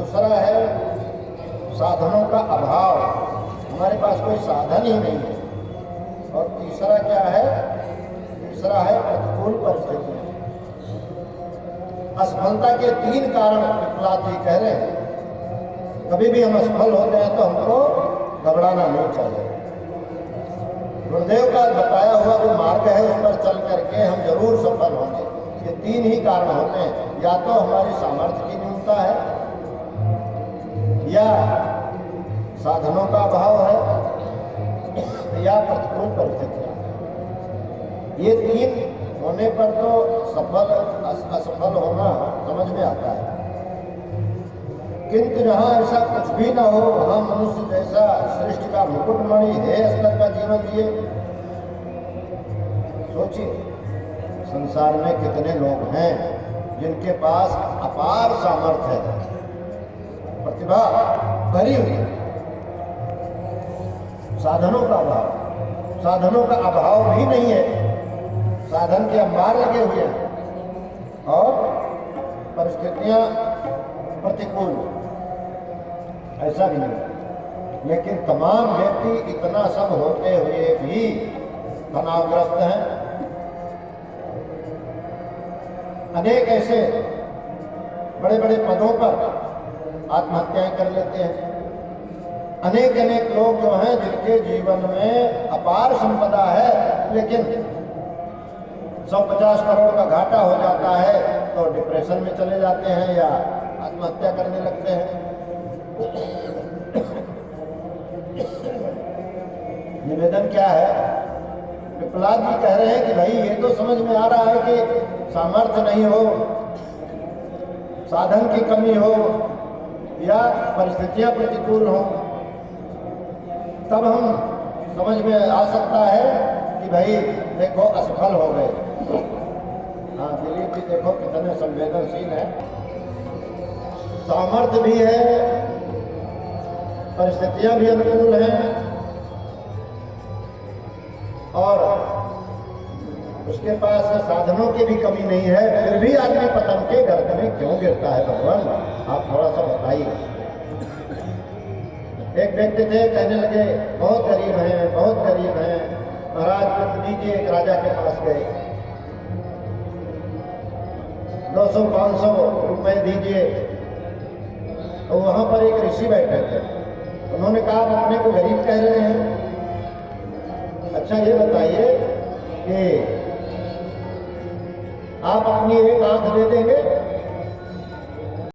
दूसरा है साधनों का अभाव, हमारे पास कोई साधन ही नहीं है। और तीसरा क्या है? तीसरा है प्रतिकूल परिस्थितियां। असफलता के 3 कारण पिपलाद जी कह रहे हैं। कभी भी हम असफल हो जाए तो हमको घबराना नहीं चाहिए। गुरुदेव का बताया हुआ जो मार्ग है उस पर चल करके हम जरूर सफल होंगे। ये 3 ही कारण होते हैं, या तो हमारी सामर्थ्य की न्यूनता है, या साधनों का अभाव है, या प्रतिकूल परिस्थितियां। ये 3 होने पर तो सफल असफल होना समझ में आता है। किंतु जहाँ ऐसा कुछ भी ना हो, वहाँ मनुष्य जैसा सृष्टि का मुकुटमणि है स्तर का जीवन जिए। सोचिए, संसार में कितने लोग हैं जिनके पास अपार सामर्थ्य है, प्रतिभा भरी हुई, साधनों का अभाव, साधनों का अभाव भी नहीं है, साधन के अंबार लगे हुए हैं और परिस्थितियां प्रतिकूल, ऐसा भी नहीं। लेकिन तमाम व्यक्ति इतना सब होते हुए भी तनावग्रस्त हैं। अनेक ऐसे बड़े बड़े पदों पर आत्महत्याएं कर लेते हैं। अनेक अनेक लोग जो हैं जिनके जीवन में अपार संपदा है, लेकिन 150 करोड़ का घाटा हो जाता है तो डिप्रेशन में चले जाते हैं या आत्महत्या करने लगते हैं। निवेदन क्या है? पिपलाद जी कह रहे हैं कि भाई ये तो समझ में आ रहा है कि सामर्थ्य नहीं हो, साधन की कमी हो, या परिस्थितियां प्रतिकूल हो, तब हम समझ में आ सकता है कि भाई देखो असफल हो गए। हाँ, दिलीप जी देखो कितने संवेदनशील हैं। सामर्थ्य भी है, परिस्थितियां भी अनुकूल हैं, और उसके पास साधनों की भी कमी नहीं है, फिर भी आदमी पतन के गर्त में क्यों गिरता है? भगवान आप थोड़ा सा बताइए। एक व्यक्ति थे, कहने लगे बहुत गरीब हैं, बहुत गरीब हैं, महाराज कुछ दीजिए। एक राजा के पास गए, 200-500 रुपए दीजिए। तो वहां पर एक ऋषि बैठे थे, उन्होंने कहा आप अपने को गरीब कह रहे हैं, अच्छा ये बताइए कि आप अपनी एक आंख दे देंगे?